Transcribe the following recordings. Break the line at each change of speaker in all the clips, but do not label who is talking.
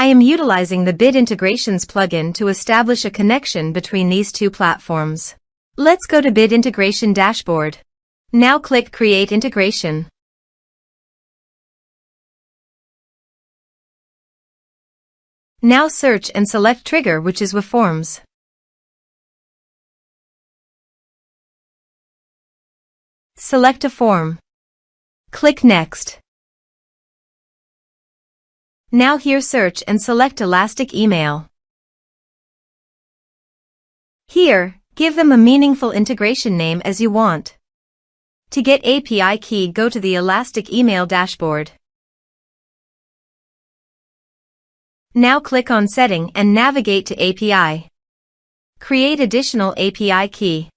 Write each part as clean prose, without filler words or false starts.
I am utilizing the Bid Integrations plugin to establish a connection between these two platforms. Let's go to Bid Integration Dashboard. Now click Create Integration. Now search and select Trigger, which is weForms. Select a form. Click Next. Now here search and select Elastic Email. Here, give them a meaningful integration name as you want. To get API key, go to the Elastic Email dashboard. Now click on Setting and navigate to API. Create additional API key.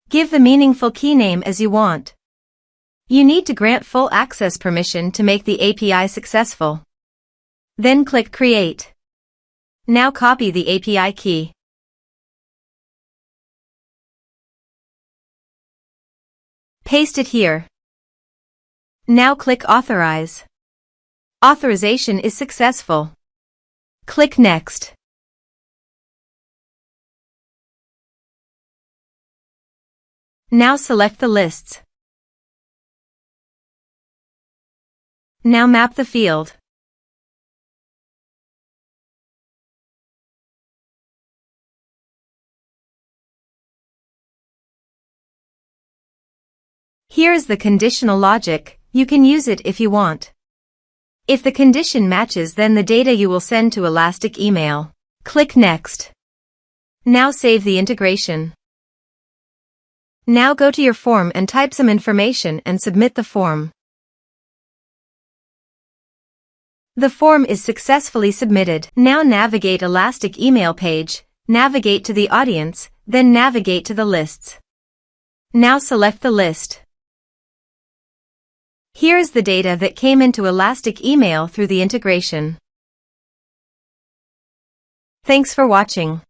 Give the meaningful key name as you want. You need to grant full access permission to make the API successful. Then click Create. Now copy the API key. Paste it here. Now click Authorize. Authorization is successful. Click Next. Now select the lists. Now map the field. Here is the conditional logic. You can use it if you want. If the condition matches, then the data you will send to Elastic Email. Click Next. Now save the integration. Now go to your form and type some information and submit the form. The form is successfully submitted. Now navigate Elastic Email page, navigate to the audience, then navigate to the lists. Now select the list. Here is the data that came into Elastic Email through the integration. Thanks for watching.